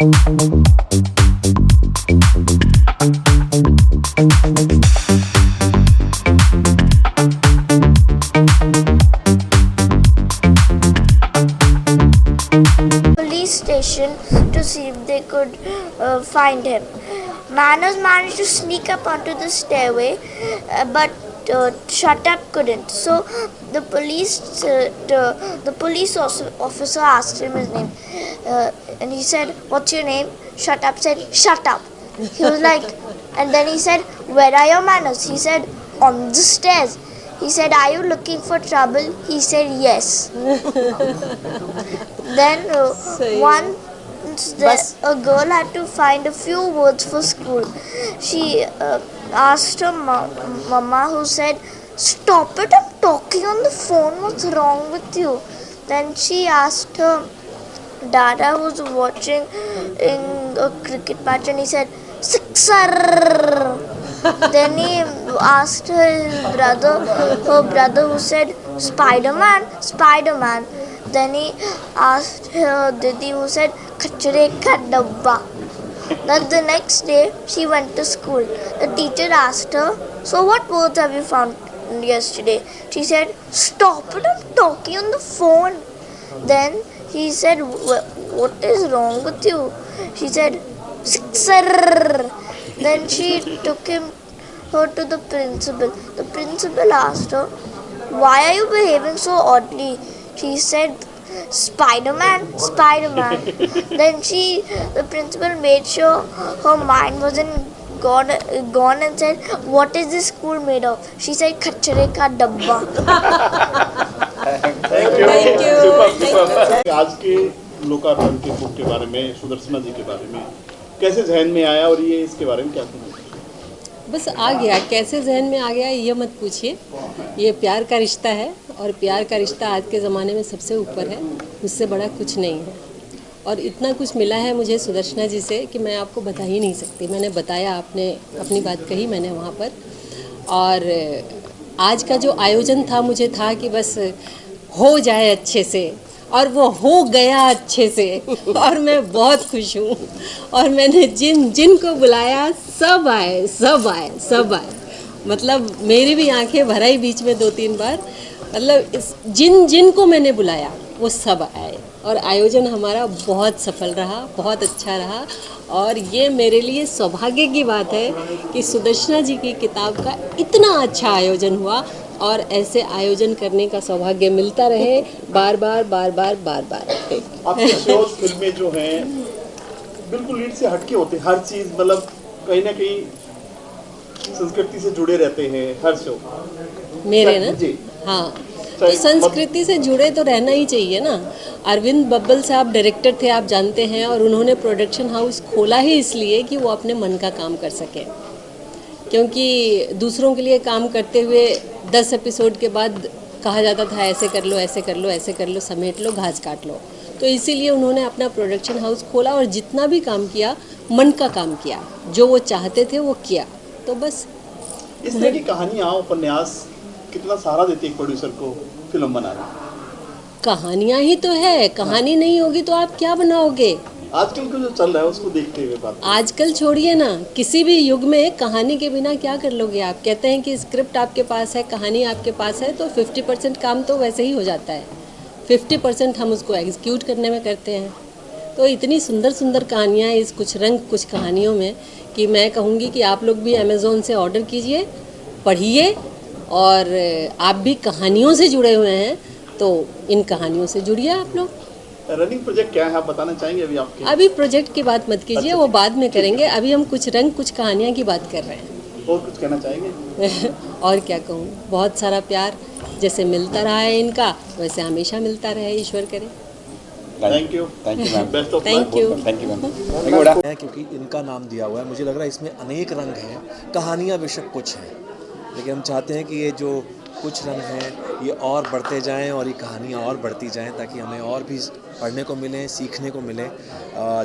Police station to see if they could find him. Manners managed to sneak up onto the stairway, but Shut Up couldn't. So the police officer asked him his name, and he said, "What's your name?" Shut Up said, "Shut up." He was like, and then he said, "Where are your manners?" He said, "On the stairs." He said, "Are you looking for trouble?" He said, "Yes." Then once a girl had to find a few words for school. She asked her mama, who said, "Stop it, I'm talking on the phone. What's wrong with you?" Then she asked her dada, who was watching in a cricket match, and he said, "Sixer." Then he asked her brother, who said, "Spider-Man, Spider-Man." Then he asked her didi, who said, "Kachre ka dabba." Then the next day she went to school. The teacher asked her, "So what words have you found yesterday?" She said, "Stop it, I'm talking on the phone." Then he said, "What is wrong with you?" She said, "Sixer." Then she took her to the principal. The principal asked her, "Why are you behaving so oddly?" She said, "Spider-Man, Spider-Man." Then the principal made sure her mind wasn't gone and said, "What is this school made of?" She said, "Kachre ka dabba." Thank you. आज के लोकार्पण के book के बारे में, सुदर्शना जी के बारे में कैसे जहन में आया और ये इसके बारे में क्या समझते? बस आ गया, कैसे जहन में आ गया ये मत पूछिए। ये प्यार का रिश्ता है और प्यार का रिश्ता आज के ज़माने में सबसे ऊपर है, उससे बड़ा कुछ नहीं है। और इतना कुछ मिला है मुझे सुदर्शना जी से कि मैं आपको बता ही नहीं सकती। मैंने बताया, आपने अपनी बात कही मैंने वहाँ पर। और आज का जो आयोजन था, मुझे था कि बस हो जाए अच्छे से, और वो हो गया अच्छे से, और मैं बहुत खुश हूँ। और मैंने जिन को बुलाया सब आए, सब आए, सब आए। मतलब मेरी भी आंखें भर आई बीच में 2-3 बार। मतलब जिन को मैंने बुलाया वो सब आए, और आयोजन हमारा बहुत सफल रहा, बहुत अच्छा रहा। और ये मेरे लिए सौभाग्य की बात है कि सुदर्शना जी की किताब का इतना अच्छा आयोजन हुआ, और ऐसे आयोजन करने का सौभाग्य मिलता रहे बार बार बार बार बार बार। आपके शोज फिल्में जो हैं बिल्कुल लीड से हटके होते हैं, हर चीज मतलब कहीं ना कहीं संस्कृति से जुड़े रहते हैं हर शो मेरे ना जी। हाँ, तो संस्कृति से जुड़े तो रहना ही चाहिए ना। अरविंद बब्बल साहब डायरेक्टर थे, आप जानते हैं, और उन्होंने प्रोडक्शन हाउस खोला ही इसलिए कि वो अपने मन का काम कर सकें। क्योंकि दूसरों के लिए काम करते हुए 10 एपिसोड के बाद कहा जाता था ऐसे कर लो, ऐसे कर लो, ऐसे कर लो, समेट लो, घास काट लो। तो इसीलिए उन्होंने अपना प्रोडक्शन हाउस खोला, और जितना भी काम किया मन का काम किया, जो वो चाहते थे वो किया। तो बस इस तरह की कहानियां, उपन्यास कितना सहारा देती है एक प्रोड्यूसर को फिल्म बनाने। कहानियाँ ही तो है, कहानी नहीं होगी तो आप क्या बनाओगे। आजकल का जो चल रहा है उसको देखते हुए बात। आजकल छोड़िए ना, किसी भी युग में कहानी के बिना क्या कर लोगे आप। कहते हैं कि स्क्रिप्ट आपके पास है, कहानी आपके पास है, तो 50% काम तो वैसे ही हो जाता है, 50% हम उसको एग्जीक्यूट करने में करते हैं। तो इतनी सुंदर सुंदर कहानियाँ इस कुछ रंग कुछ कहानियों में, कि मैं कहूँगी कि आप लोग भी अमेज़ोन से ऑर्डर कीजिए, पढ़िए, और आप भी कहानियों से जुड़े हुए हैं तो इन कहानियों से जुड़िए आप लोग। रनिंग प्रोजेक्ट क्या है आप बताना चाहेंगे अभी आपके? अभी प्रोजेक्ट की बात मत कीजिए, अच्छा, वो बाद में करेंगे। अभी हम कुछ रंग कुछ कहानियाँ की बात कर रहे हैं। और कुछ कहना चाहेंगे? और क्या कहूँ, बहुत सारा प्यार जैसे मिलता रहा है इनका, वैसे हमेशा मिलता रहे, ईश्वर करे। Thank you ma'am, best of thank you. Thank you ma'am. क्योंकि इनका नाम दिया हुआ है, मुझे लग रहा है इसमें अनेक रंग हैं, कहानियाँ बेशक कुछ हैं, लेकिन हम चाहते हैं कि ये जो कुछ रंग हैं ये और बढ़ते जाएं, और ये कहानियाँ और बढ़ती जाएं, ताकि हमें और भी पढ़ने को मिले, सीखने को मिले।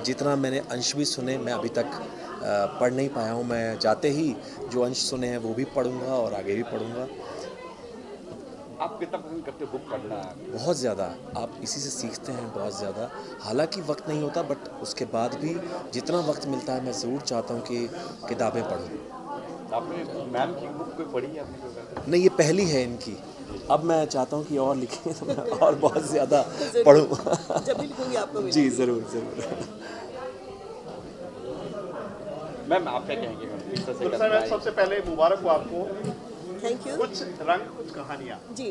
जितना मैंने अंश भी सुने, मैं अभी तक पढ़ नहीं पाया हूँ। मैं जाते ही जो अंश सुने हैं वो भी पढ़ूँगा और आगे भी पढ़ूँगा। आप कितना पसंद करते हो बुक पढ़ना? बहुत ज़्यादा। आप इसी से सीखते हैं बहुत ज़्यादा। हालांकि वक्त नहीं होता, बट उसके बाद भी जितना वक्त मिलता है मैं ज़रूर चाहता हूँ कि किताबें पढूं। आपने मैम की बुक कोई पढ़ी है आपने कोई? नहीं, ये पहली है इनकी। अब मैं चाहता हूँ कि और लिखें तो मैं और बहुत ज़्यादा पढूं। जब भी लिखूंगी आपको जी मिलेगी। ज़रूर ज़रूर। मैम आप क्या कहेंगे मैम किस तरह से सुदर्शन मैम, सबसे पहले मुबारक हो आपको। Thank you. कुछ रंग कुछ कहानियाँ, जी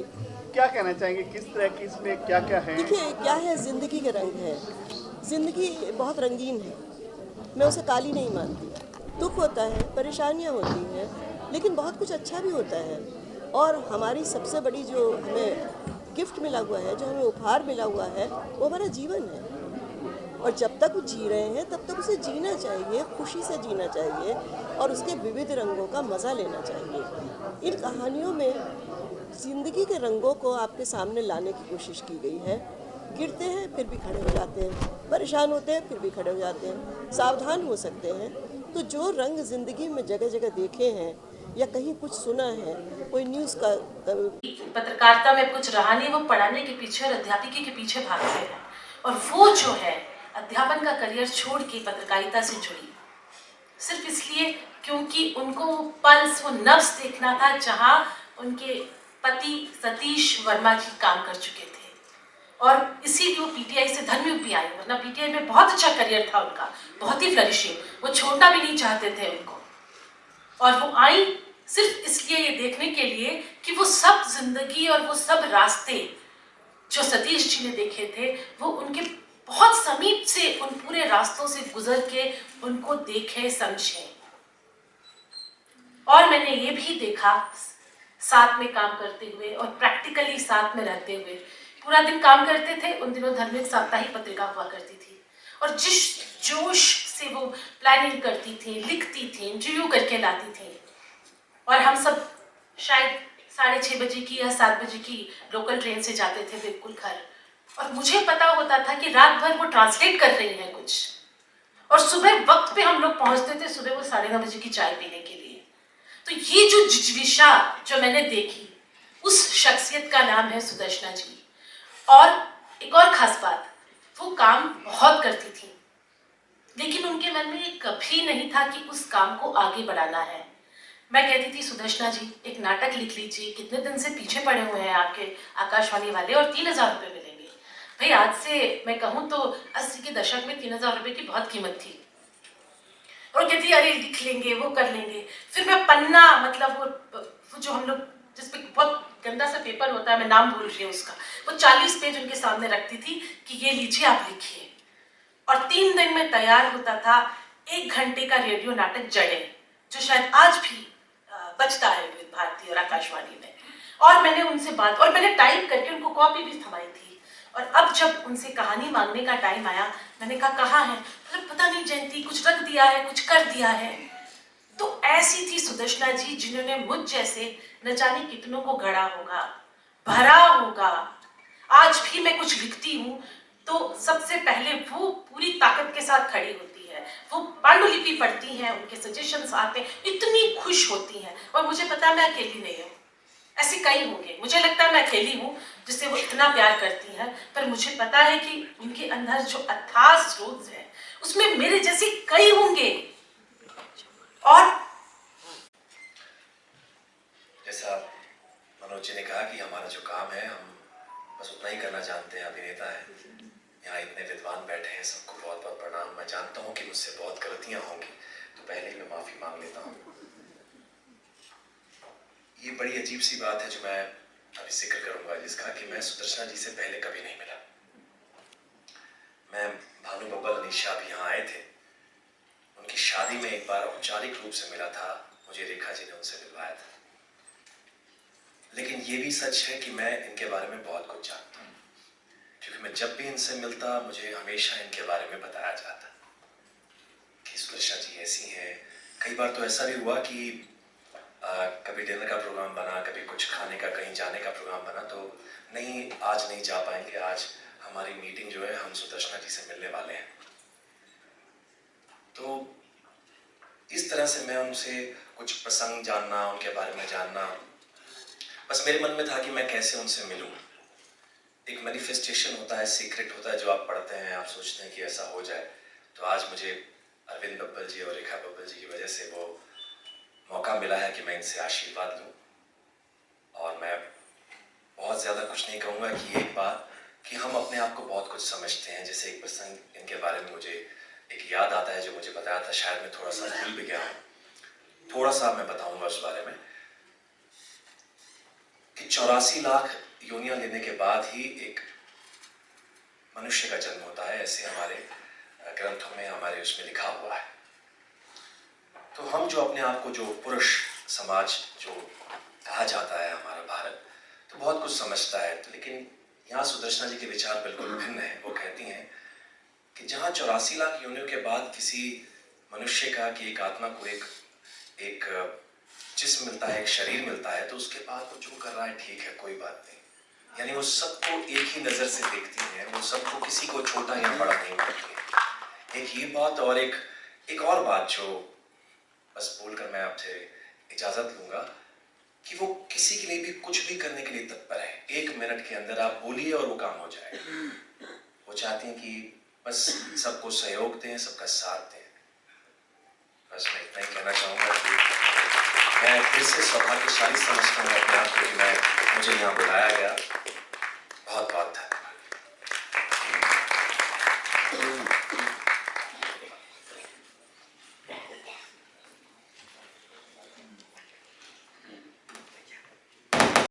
क्या कहना चाहेंगे, किस तरह की इसमें क्या क्या है? देखिए क्या है, ज़िंदगी के रंग है। ज़िंदगी बहुत रंगीन है, मैं उसे काली नहीं मानती। दुख होता है, परेशानियाँ होती हैं, लेकिन बहुत कुछ अच्छा भी होता है। और हमारी सबसे बड़ी जो हमें गिफ्ट मिला हुआ है, जो हमें उपहार मिला हुआ है, वो हमारा जीवन है। और जब तक वो जी रहे हैं तब तक उसे जीना चाहिए, खुशी से जीना चाहिए और उसके विविध रंगों का मज़ा लेना चाहिए। इन कहानियों में ज़िंदगी के रंगों को आपके सामने लाने की कोशिश की गई है। गिरते हैं फिर भी खड़े हो जाते हैं, परेशान होते हैं फिर भी खड़े हो जाते हैं, सावधान हो सकते हैं। तो जो रंग ज़िंदगी में जगह जगह देखे हैं या कहीं कुछ सुना है, कोई न्यूज़ का पत्रकारिता में कुछ रहा नहीं, वो पढ़ाने के पीछे और अध्यापिकी के पीछे भागते हैं। और वो जो है अध्यापन का करियर छोड़ के पत्रकारिता से जुड़ी, सिर्फ इसलिए क्योंकि उनको वो पल्स, वो नब्ज देखना था जहां उनके पति सतीश वर्मा जी काम कर चुके थे। और इसीलिए वो पीटीआई से धर्मयुग भी आई, वरना पीटीआई में बहुत अच्छा करियर था उनका, बहुत ही फ्लरिशिंग, वो छोड़ना भी नहीं चाहते थे उनको। और वो आई सिर्फ इसलिए, ये देखने के लिए कि वो सब जिंदगी और वो सब रास्ते जो सतीश जी ने देखे थे, वो उनके बहुत समीप से उन पूरे रास्तों से गुजर के उनको देखे, समझे। और मैंने ये भी देखा साथ में काम करते हुए और प्रैक्टिकली साथ में रहते हुए, पूरा दिन काम करते थे। उन दिनों धर्मिक साप्ताहिक पत्रिका हुआ करती थी और जिस जोश से वो प्लानिंग करती थी, लिखती थी, इंटरव्यू करके लाती थी। और हम सब शायद 6:30 बजे की या 7 बजे की लोकल ट्रेन से जाते थे बिल्कुल घर, और मुझे पता होता था कि रात भर वो ट्रांसलेट कर रही है कुछ, और सुबह वक्त पे हम लोग पहुंचते थे, सुबह वो 9:30 बजे की चाय पीने के लिए। तो ये जो जिज्विशा जो मैंने देखी, उस शख्सियत का नाम है सुदर्शना जी। और एक और खास बात, वो काम बहुत करती थी, लेकिन उनके मन में कभी नहीं था कि उस काम को आगे बढ़ाना है। मैं कहती थी, सुदर्शना जी एक नाटक लिख लीजिए, कितने दिन से पीछे पड़े हुए हैं आपके आकाशवाणी वाले, और 3,000 रुपये मिलेंगे। भाई आज से मैं कहूँ तो 80 के दशक में 3,000 रुपये की बहुत कीमत थी। और कहती अरे लिख लेंगे, वो कर लेंगे। फिर मैं पन्ना, मतलब वो जो हम लोग जिसपे बहुत गंदा सा पेपर होता है, मैं नाम भूल रही हूँ उसका, वो 40 पेज उनके सामने रखती थी कि ये लीजिए आप लिखिए। और 3 दिन में तैयार होता था 1 घंटे का रेडियो नाटक जड़े, जो शायद आज भी बचता है विविध भारती और आकाशवाणी में। और मैंने उनसे बात, और मैंने टाइप करके उनको कॉपी भी थमाई थी। और अब जब उनसे कहानी मांगने का टाइम आया, मैंने कहा कहाँ है, मतलब पता नहीं जयंती, कुछ रख दिया है, कुछ कर दिया है। तो ऐसी थी सुदर्शना जी, जिन्होंने मुझ जैसे न जाने कितनों को गढ़ा होगा, भरा होगा। आज भी मैं कुछ लिखती हूँ तो सबसे पहले वो पूरी ताकत के साथ खड़ी होती है, वो पांडुलिपि पढ़ती हैं, उनके सजेशंस आते हैं, इतनी खुश होती हैं। और मुझे पता है मैं अकेली नहीं हूँ, ऐसे कई होंगे, मुझे लगता है मैं अकेली हूँ जिससे वो इतना प्यार करती हैं, पर मुझे पता है कि उनके अंदर जो अथाह स्रोत है, उसमें मेरे जैसे कई होंगे। और जैसा मनोज जी ने कहा कि हमारा जो काम है हम बस उतना ही करना जानते हैं, अभिनेता है। यहाँ इतने विद्वान बैठे हैं, सबको बहुत बहुत प्रणाम। मैं जानता हूँ कि मुझसे बहुत गलतियाँ होंगी, तो पहले ही मैं माफ़ी मांग लेता हूँ। ये बड़ी अजीब सी बात है जो मैं अभी जिक्र करूँगा, जिसका कि मैं सुदर्शना जी से पहले कभी नहीं मिला। मैं भानु बब्बल अनीशा भी यहाँ आए थे, उनकी शादी में एक बार औपचारिक रूप से मिला था, मुझे रेखा जी ने उनसे मिलवाया था। लेकिन ये भी सच है कि मैं इनके बारे में बहुत कुछ जानता हूँ, क्योंकि मैं जब भी इनसे मिलता मुझे हमेशा इनके बारे में बताया जाता कि सुदर्शना जी ऐसी हैं। कई बार तो ऐसा भी हुआ कि कभी डिनर का प्रोग्राम बना, कभी कुछ खाने का, कहीं जाने का प्रोग्राम बना, तो नहीं आज नहीं जा पाएंगे, आज हमारी मीटिंग जो है हम सुदर्शना जी से मिलने वाले हैं। तो इस तरह से मैं उनसे कुछ प्रसंग जानना, उनके बारे में जानना बस मेरे मन में था कि मैं कैसे उनसे मिलूं। एक मैनिफेस्टेशन होता है, सीक्रेट होता है जो आप पढ़ते हैं, आप सोचते हैं कि ऐसा हो जाए। तो आज मुझे अरविंद बब्बल जी और रेखा बब्बल जी की वजह से वो मौका मिला है कि मैं इनसे आशीर्वाद लूं। और मैं बहुत ज़्यादा कुछ नहीं कहूँगा कि एक बात कि हम अपने आप को बहुत कुछ समझते हैं। जैसे एक प्रसंग इनके बारे में मुझे एक याद आता है जो मुझे बताया था, शायद मैं थोड़ा सा भूल भी गया हूँ, थोड़ा सा मैं बताऊंगा उस बारे में, कि 84 लाख योनियां लेने के बाद ही एक मनुष्य का जन्म होता है, ऐसे हमारे ग्रंथों में, हमारे उसमें लिखा हुआ है। तो हम जो अपने आप को जो पुरुष समाज जो कहा जाता है हमारा भारत, तो बहुत कुछ समझता है, लेकिन यहाँ सुदर्शना जी के विचार बिल्कुल भिन्न है। वो कहती हैं कि जहाँ 84 लाख योनियों के बाद किसी मनुष्य का कि एक आत्मा को एक जिस्म मिलता है, एक शरीर मिलता है, तो उसके बाद वो जो कर रहा है ठीक है, कोई बात नहीं। यानी वो सबको एक ही नज़र से देखती है, वो सबको किसी को छोटा या बड़ा नहीं मानती है। एक ये बात और एक और बात जो बस बोलकर मैं आपसे इजाज़त लूँगा कि वो किसी के लिए भी कुछ भी करने के लिए तत्पर है। 1 मिनट के अंदर आप बोलिए और वो काम हो जाएगा। वो चाहती हैं कि बस सबको सहयोग दें, सबका साथ दें। बस मैं इतना ही कहना चाहूँगा कि मैं फिर से सौभाग्यशाली समझता हूँ अपने आप को कि मुझे यहाँ बुलाया गया। बहुत बहुत